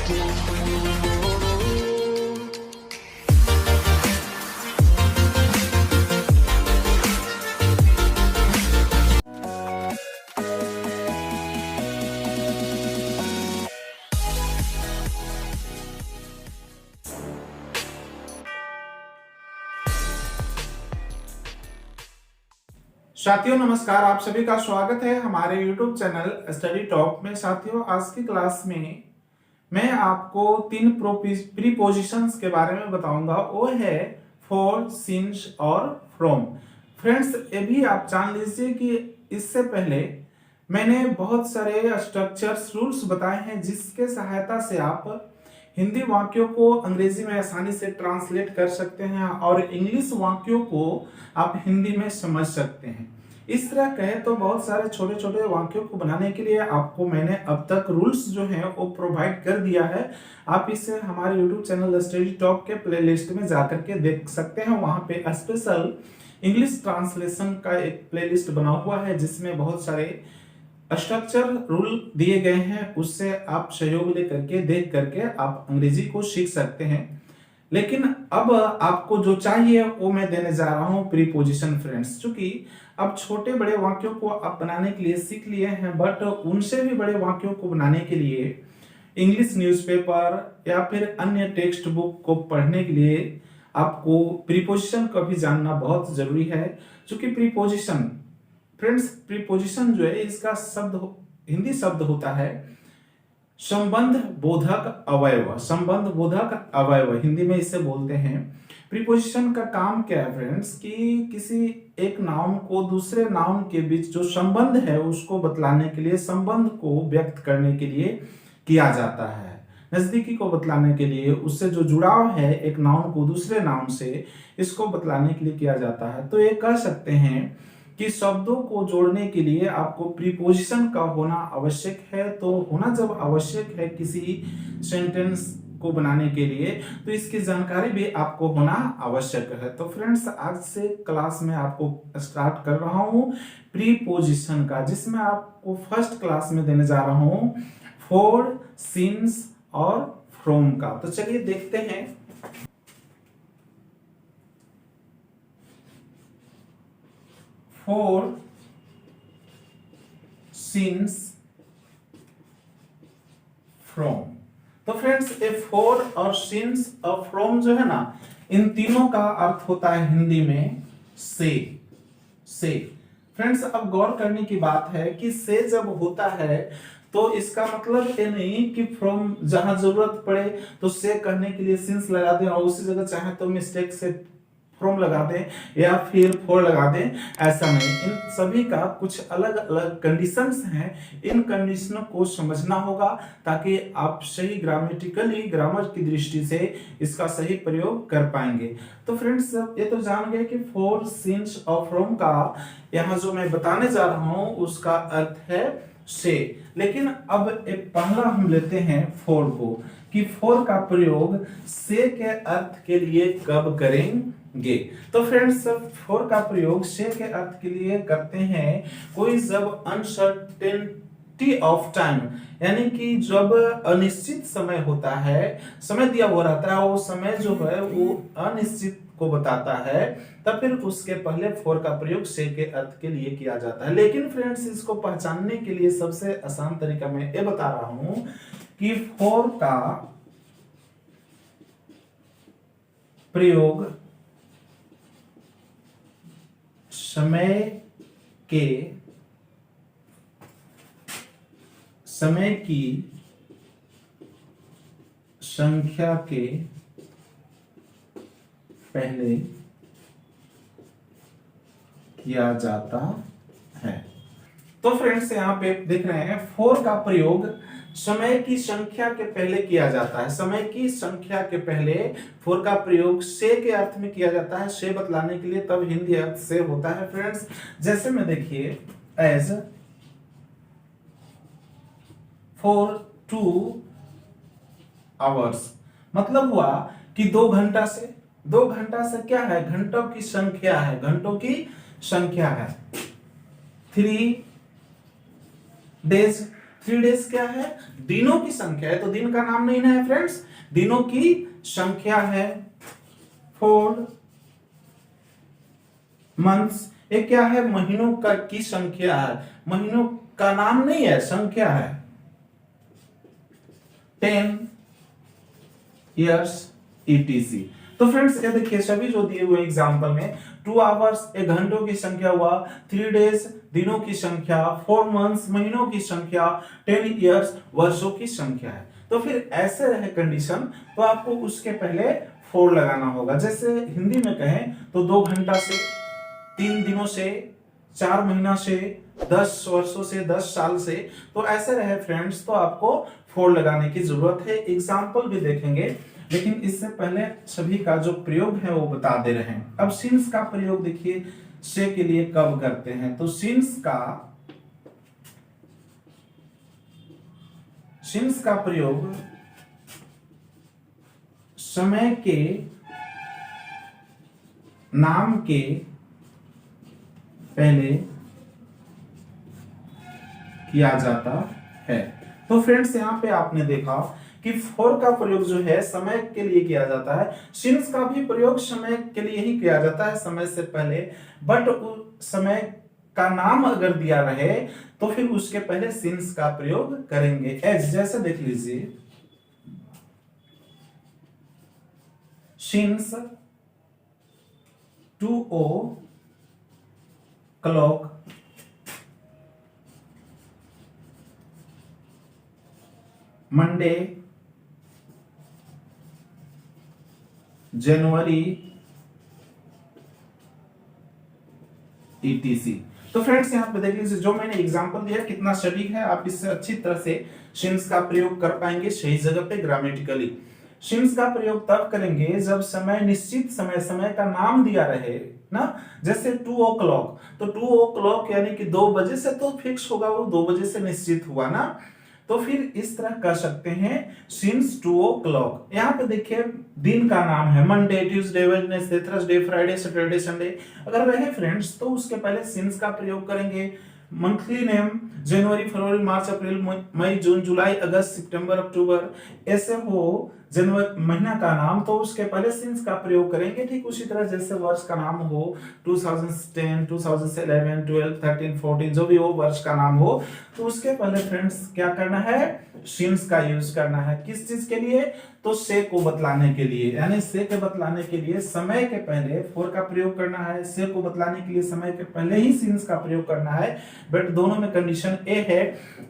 साथियों नमस्कार, आप सभी का स्वागत है हमारे YouTube चैनल स्टडी टॉक में। साथियों आज की क्लास में मैं आपको तीन प्रीपोजिशंस के बारे में बताऊंगा। वो है फॉर, सिंस और फ्रॉम। फ्रेंड्स ये भी आप जान लीजिए कि इससे पहले मैंने बहुत सारे स्ट्रक्चर्स रूल्स बताए हैं जिसके सहायता से आप हिंदी वाक्यों को अंग्रेजी में आसानी से ट्रांसलेट कर सकते हैं और इंग्लिश वाक्यों को आप हिंदी में समझ सकते हैं। इस तरह कहे तो बहुत सारे छोटे छोटे वाक्यों को बनाने के लिए आपको मैंने अब तक रूल्स जो हैं वो प्रोवाइड कर दिया है। आप इसे हमारे यूट्यूब चैनल स्टडी टॉक के प्लेलिस्ट में जाकर के देख सकते हैं। वहां पे स्पेशल इंग्लिश ट्रांसलेशन का एक प्लेलिस्ट बना हुआ है जिसमें बहुत सारे स्ट्रक्चर रूल दिए गए हैं। उससे आप सहयोग लेकर के देख करके आप अंग्रेजी को सीख सकते हैं। लेकिन अब आपको जो चाहिए वो मैं देने जा रहा हूं प्रीपोजिशन। फ्रेंड्स चूंकि अब छोटे बड़े वाक्यों को आप बनाने के लिए सीख लिए हैं, बट उनसे भी बड़े वाक्यों को बनाने के लिए इंग्लिश न्यूज़पेपर या फिर अन्य टेक्स्ट बुक को पढ़ने के लिए आपको प्रीपोजिशन का भी जानना बहुत जरूरी है। क्योंकि प्रीपोजिशन फ्रेंड्स प्रीपोजिशन जो है इसका हिंदी शब्द होता है संबंध बोधक अवयव। संबंध बोधक अवयव हिंदी में इसे बोलते हैं। प्रीपोजिशन का काम क्या है फ्रेंड्स कि किसी एक नाउन को दूसरे नाउन के बीच जो संबंध है उसको बतलाने के लिए, संबंध को व्यक्त करने के लिए किया जाता है। नजदीकी को बतलाने के लिए, उससे जो जुड़ाव है एक नाउन को दूसरे नाउन से, इसको बतलाने के लिए किया जाता है। तो ये कह सकते हैं कि शब्दों को जोड़ने के लिए आपको प्रीपोजिशन का होना आवश्यक है। तो होना जब आवश्यक है किसी सेंटेंस को बनाने के लिए, तो इसकी जानकारी भी आपको होना आवश्यक है। तो फ्रेंड्स आज से क्लास में आपको स्टार्ट कर रहा हूं प्रीपोजिशन का, जिसमें आपको फर्स्ट क्लास में देने जा रहा हूं फॉर, सिंस और फ्रॉम का। तो चलिए देखते हैं। For, since, from. तो फ्रेंड्स ये फॉर और सिंस और फ्रॉम जो है ना, इन तीनों का अर्थ होता है हिंदी में से। फ्रेंड्स अब गौर करने की बात है कि से जब होता है तो इसका मतलब ये नहीं कि फ्रॉम जहां जरूरत पड़े तो से कहने के लिए सिंस लगा दें और उसी जगह चाहे तो मिस्टेक से फ्रॉम लगा दें या फिर फॉर लगा दें, ऐसा नहीं। इन सभी का कुछ अलग अलग कंडीशंस हैं। इन कंडीशनों को समझना होगा ताकि आप सही ग्रामर की दृष्टि से इसका सही प्रयोग कर पाएंगे। तो फ्रेंड्स ये तो जान गए कि फॉर, सिंस और फ्रॉम का यहाँ जो मैं बताने जा रहा हूं उसका अर्थ है से। लेकिन अब एक पहला हम लेते हैं फॉर को, कि फॉर का प्रयोग से के अर्थ के लिए कब करेंगे। तो फ्रेंड्स फॉर का प्रयोग से के अर्थ के लिए करते हैं कोई जब अनसर्टेनिटी ऑफ टाइम, यानी कि जब अनिश्चित समय होता है, समय दिया हुआ रहता है, वो समय जो है वो अनिश्चित को बताता है, तब फिर उसके पहले फॉर का प्रयोग से के अर्थ के लिए किया जाता है। लेकिन फ्रेंड्स इसको पहचानने के लिए सबसे आसान तरीका मैं ये बता रहा हूं कि फॉर का प्रयोग समय की संख्या के पहले किया जाता है। तो फ्रेंड्स यहाँ पे देख रहे हैं फॉर का प्रयोग समय की संख्या के पहले किया जाता है। समय की संख्या के पहले फॉर का प्रयोग से के अर्थ में किया जाता है, से बतलाने के लिए, तब हिंदी अर्थ से होता है। फ्रेंड्स जैसे में देखिए एज फॉर 2 आवर्स, मतलब हुआ कि 2 घंटा से। 2 घंटा से क्या है, घंटों की संख्या है, घंटों की संख्या है। 3 डेज, 3 डेज क्या है, दिनों की संख्या है, तो दिन का नाम नहीं ना है फ्रेंड्स, दिनों की संख्या है। 4 मंथ्स, ये क्या है, महीनों का की संख्या है, महीनों का नाम नहीं है, संख्या है। 10 years etc। तो फ्रेंड्स ये देखिए सभी जो दिए हुए एग्जांपल में 2 आवर्स एक घंटों की संख्या हुआ, 3 डेज दिनों की संख्या, 4 मंथ्स महीनों की संख्या, 10 इयर्स वर्षों की संख्या है। तो फिर ऐसे रहे कंडीशन तो आपको उसके पहले 4 लगाना होगा। जैसे हिंदी में कहें तो 2 घंटा से, 3 दिनों से, 4 महीना से, 10 वर्षों से, 10 साल से, तो ऐसे रहे फ्रेंड्स तो आपको 4 लगाने की जरूरत है। एग्जाम्पल भी देखेंगे, लेकिन इससे पहले सभी का जो प्रयोग है वो बता दे रहे हैं। अब सिंस का प्रयोग देखिए से के लिए कब करते हैं, तो सिंस का प्रयोग समय के नाम के पहले किया जाता है। तो फ्रेंड्स यहाँ पे आपने देखा कि फॉर का प्रयोग जो है समय के लिए किया जाता है, सिंस का भी प्रयोग समय के लिए ही किया जाता है, समय से पहले, बट समय का नाम अगर दिया रहे तो फिर उसके पहले सिंस का प्रयोग करेंगे। एज जैसे देख लीजिए, सिंस 2 o'clock मंडे जनवरी etc। तो फ्रेंड्स यहाँ पे देख लीजिए जो मैंने एग्जांपल दिया कितना सटीक है, आप इससे अच्छी तरह से सिंस का प्रयोग कर पाएंगे सही जगह पे ग्रामेटिकली। सिंस का प्रयोग तब करेंगे जब समय निश्चित समय का नाम दिया रहे ना, जैसे 2 o'clock, तो 2 o'clock यानी कि 2 बजे से तो फिक्स होगा, वो 2 बजे से निश्चित हुआ ना, तो फिर इस तरह कर सकते हैं सिंस 2 o'clock। यहाँ पे देखिए दिन का नाम है Monday, Tuesday, Wednesday, Thursday, Friday, Saturday, Sunday, अगर रहे फ्रेंड्स तो उसके पहले सिंस का प्रयोग करेंगे। मंथली नेम जनवरी, फरवरी, मार्च, अप्रैल, मई, जून, जुलाई, अगस्त, सितंबर, अक्टूबर, ऐसे हो जनवरी महीना का नाम तो उसके पहले सिंस का प्रयोग करेंगे। ठीक उसी तरह जैसे वर्ष का नाम हो 2010, 2011, 12, 13, 14 जो भी हो वर्ष का नाम हो तो उसके पहले फ्रेंड्स क्या करना है, सिंस का यूज करना है। किस चीज के लिए, तो से को बतलाने के लिए, यानी से के बतलाने के लिए समय के पहले फॉर का प्रयोग करना है, से को बतलाने के लिए समय के पहले ही सिंस का प्रयोग करना है। बट दोनों में कंडीशन ए है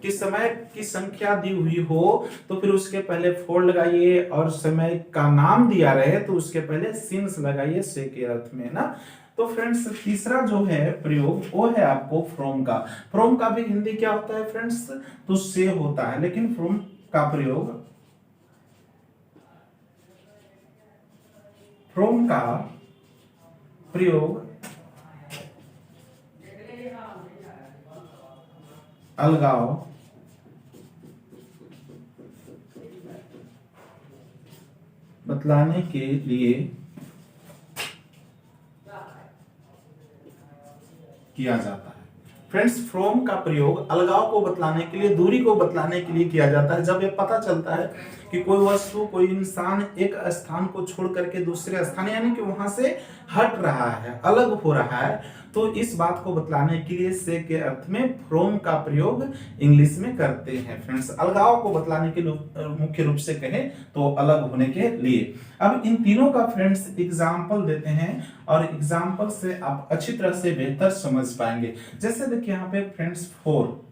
कि समय की संख्या दी हुई हो तो फिर उसके पहले फॉर लगाइए, और समय का नाम दिया रहे तो उसके पहले सिंस लगाइए से के अर्थ में ना। तो फ्रेंड्स तीसरा जो है प्रयोग वो है आपको फ्रॉम का। फ्रॉम का भी हिंदी क्या होता है फ्रेंड्स, तो से होता है, लेकिन फ्रॉम का प्रयोग, फ्रॉम का प्रयोग अलगाव, बतलाने के लिए किया जाता है। फ्रेंड्स फ्रॉम का प्रयोग अलगाव को बतलाने के लिए, दूरी को बतलाने के लिए किया जाता है। जब ये पता चलता है कि कोई वस्तु, कोई इंसान एक स्थान को छोड़ करके दूसरे स्थान यानी कि वहां से हट रहा है, अलग हो रहा है, तो इस बात को बतलाने के लिए से के अर्थ में फ्रॉम का प्रयोग इंग्लिश में करते हैं। फ्रेंड्स अलगाव को बतलाने के लिए मुख्य रूप से कहें तो अलग होने के लिए। अब इन तीनों का फ्रेंड्स एग्जाम्पल देते हैं और एग्जाम्पल से आप अच्छी तरह से बेहतर समझ पाएंगे। जैसे देखिए यहाँ पे फ्रेंड्स फोर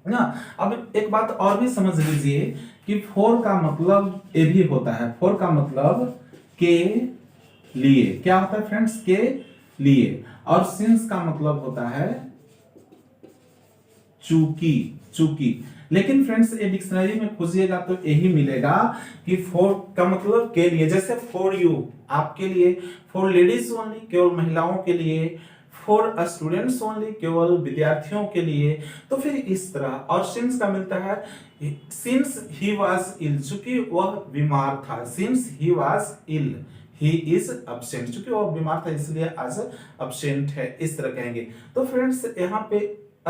ना, अब एक बात और भी समझ लीजिए कि फोर का मतलब ए भी होता है। फोर का मतलब के लिए, क्या होता है फ्रेंड्स, के लिए, और सिंस का मतलब होता है चूंकि, चूंकि। लेकिन फ्रेंड्स ये डिक्शनरी में खोजिएगा तो यही मिलेगा कि फॉर का मतलब के लिए, जैसे फॉर यू आपके लिए, फॉर लेडीज ओनली केवल महिलाओं के लिए, फॉर स्टूडेंट्स ओनली केवल विद्यार्थियों के लिए। तो फिर इस तरह, और सिंस का मिलता है सिंस ही वाज इल, चूंकि वह बीमार था, since he was ill he is absent, चूंकि वह बीमार था इसलिए आज एब्सेंट है, इस तरह कहेंगे। तो फ्रेंड्स यहाँ पे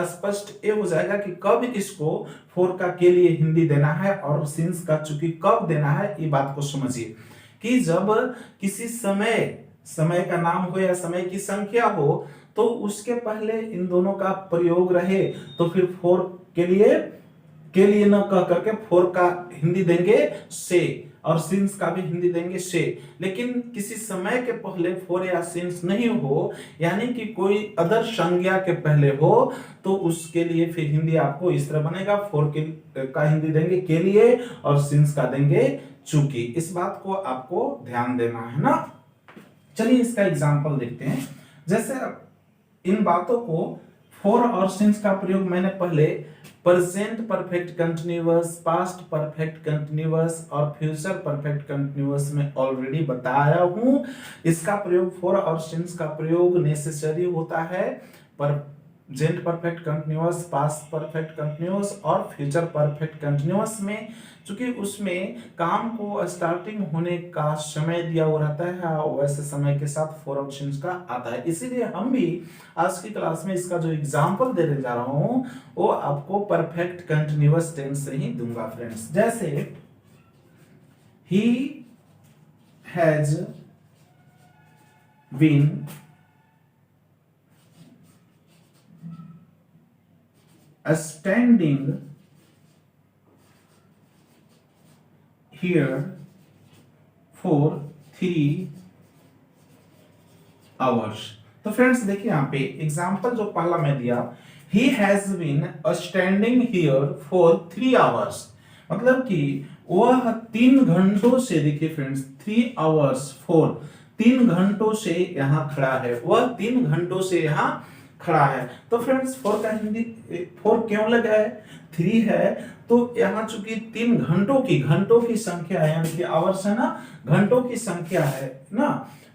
स्पष्ट ये हो जाएगा कि कब इसको फोर का के लिए हिंदी देना है और सिंस का चूंकि कब देना है, ये बात को समझिए कि जब किसी समय का नाम हो या समय की संख्या हो तो उसके पहले इन दोनों का प्रयोग रहे तो फिर फोर के लिए न कह करके फोर का हिंदी देंगे से और सिंस का भी हिंदी देंगे से। लेकिन किसी समय के पहले फोर या सिंस नहीं हो, यानी कि कोई अदर संज्ञा के पहले हो, तो उसके लिए फिर हिंदी आपको इस तरह बनेगा, फोर का हिंदी देंगे के लिए और सिंस का देंगे चूंकि। इस बात को आपको ध्यान देना है ना। चलिए इसका एग्जाम्पल देखते हैं। जैसे इन बातों को फोर और सिंस का प्रयोग मैंने पहले present perfect continuous, past perfect continuous और फ्यूचर परफेक्ट कंटिन्यूअस में ऑलरेडी बताया हूं। इसका प्रयोग फोर और सिंस का प्रयोग नेसेसरी होता है present perfect continuous, past perfect continuous और फ्यूचर परफेक्ट कंटिन्यूअस में, क्योंकि उसमें काम को स्टार्टिंग होने का समय दिया हुआ रहता है, वैसे समय के साथ फोर और सिंस का आता है। इसीलिए हम भी आज की क्लास में इसका जो एग्जांपल देने जा रहा हूं वो आपको परफेक्ट कंटिन्यूअस टेंस से ही दूंगा फ्रेंड्स। जैसे ही has been standing here for 3 hours। तो फ्रेंड्स देखिए यहाँ पे एग्जाम्पल जो पहला मैं दिया, he has been standing here for 3 hours, मतलब कि वह 3 घंटों से, देखिए फ्रेंड्स 3 hours 4, 3 घंटों से यहाँ खड़ा है, वह 3 घंटों से यहाँ खड़ा है। तो फ्रेंड्स फोर का हिंदी, फोर क्यों लगा है, 3 है, तो यहाँ चूंकि 3 घंटों की संख्या है, यानी कि आवर्स है ना, घंटों की संख्या है ना,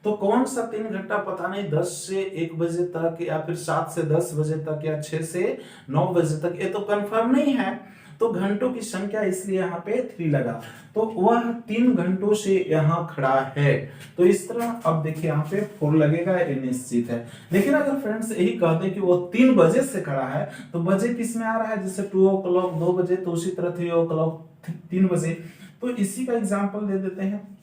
तो कौन सा 3 घंटा पता नहीं, 10 से 1 बजे तक या फिर 7 से 10 बजे तक या 6 से 9 बजे तक, ये तो कंफर्म नहीं है, तो घंटों की संख्या इसलिए यहाँ पे 3 लगा। तो वह 3 घंटों से यहाँ खड़ा है, तो इस तरह अब देखिए यहाँ पे 4 लगेगा, ये निश्चित है। लेकिन अगर फ्रेंड्स यही कह दे कि वो 3 बजे से खड़ा है, तो बजे किस में आ रहा है, जैसे 2 o'clock 2 बजे, तो उसी तरह 3 o'clock 3 बजे। तो इसी का एग्जाम्पल दे देते हैं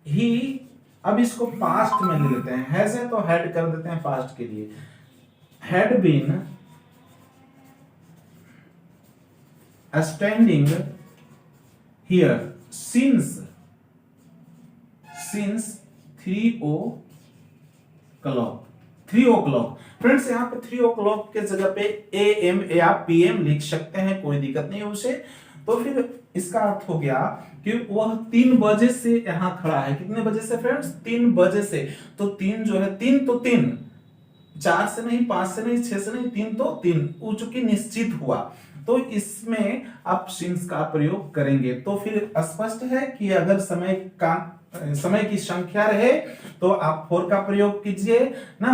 ही। अब इसको पास्ट में ले लेते हैं, हैज है तो हैड कर देते हैं पास्ट के लिए, had been standing here since 3 o'clock। Friends यहाँ पे 3 o'clock के जगह पे AM या PM लिख सकते हैं, कोई दिक्कत नहीं है उसे। तो फिर इसका अर्थ हो गया कि वह 3 बजे से यहाँ खड़ा है। कितने बजे से फ्रेंड्स, 3 बजे से। तो 3 जो है, 3 तो 3, 4 से नहीं, 5 से नहीं, 6 से नहीं, 3 तो 3, वो चूंकि निश्चित हुआ, तो इसमें आप सिंस का प्रयोग करेंगे। तो फिर स्पष्ट है कि अगर समय की संख्या रहे तो आप फोर का प्रयोग कीजिए ना,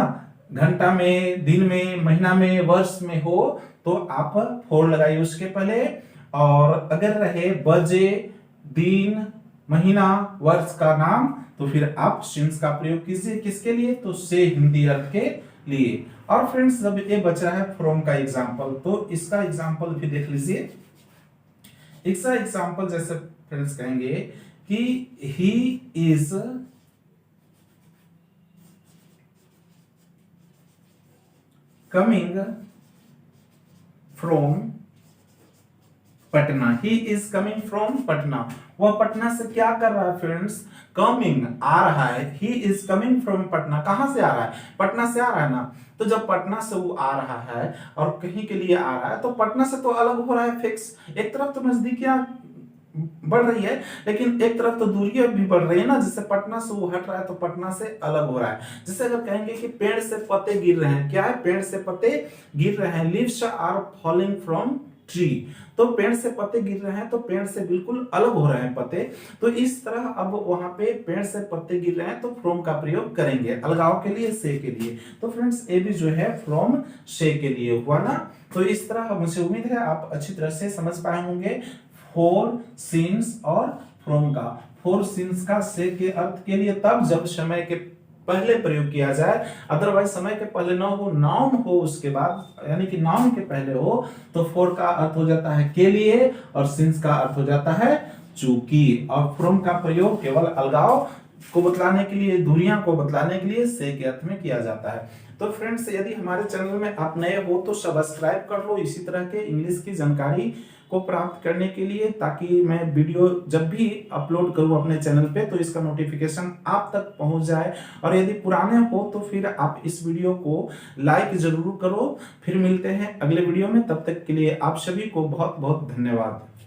घंटा में, दिन में, महीना में, वर्ष में हो तो आप फोर लगाइए उसके पहले, और अगर रहे बजे, दिन, महीना, वर्ष का नाम, तो फिर आप सिंस का प्रयोग कीजिए। किसके लिए, तो से हिंदी अर्थ के लिए। और फ्रेंड्स जब ये बच रहा है फ्रॉम का एग्जांपल, तो इसका एग्जांपल भी देख लीजिए। इसका एग्जांपल जैसे फ्रेंड्स कहेंगे कि he is coming from Patna, he is coming from Patna. वह पटना से क्या कर रहा है फ्रेंड्स, कमिंग, आ रहा है। He is coming from Patna, कहां से आ रहा है, पटना से आ रहा है ना। तो जब पटना से वो आ रहा है और कहीं के लिए आ रहा है, तो पटना से तो अलग हो रहा है फिक्स। एक तरफ तो नजदीकियां बढ़ रही है, लेकिन एक तरफ तो दूरियां भी बढ़ रही है ना। जैसे पटना से वो हट रहा है तो पटना से अलग हो रहा है। जैसे अगर कहेंगे कि पेड़ से पत्ते गिर रहे हैं, क्या है, पेड़ से पत्ते गिर रहे हैं, leaves are falling from tree, तो पेड़ से पत्ते गिर रहे हैं, तो पेड़ से बिल्कुल अलग हो रहे हैं पत्ते। तो इस तरह अब वहां पे पेड़ से पत्ते गिर रहे हैं तो फ्रॉम का प्रयोग करेंगे, अलगाव के लिए, से के लिए। तो फ्रेंड्स ये भी जो है फ्रॉम से के लिए हुआ ना। तो इस तरह मुझे उम्मीद है आप अच्छी तरह से समझ पाए होंगे फोर, सिंस और फ्रॉम का। फोर सिंस का से के अर्थ के लिए तब जब समय के पहले प्रयोग किया जाए, अदरवाइज समय के पहले ना हो, नाउन हो उसके बाद, यानी कि नाउन के पहले हो तो फॉर का अर्थ हो जाता है के लिए और सिंस का अर्थ हो जाता है चूंकि, और फ्रॉम का प्रयोग केवल अलगाव को बतलाने के लिए, दूरियां को बतलाने के लिए से के अर्थ में किया जाता है। तो फ्रेंड्स, यदि हमारे चैनल में आप नए हो तो सब्सक्राइब कर लो इसी तरह के इंग्लिश की जानकारी को प्राप्त करने के लिए, ताकि मैं वीडियो जब भी अपलोड करूं अपने चैनल पे तो इसका नोटिफिकेशन आप तक पहुंच जाए। और यदि पुराने हो तो फिर आप इस वीडियो को लाइक जरूर करो। फिर मिलते हैं अगले वीडियो में, तब तक के लिए आप सभी को बहुत बहुत धन्यवाद।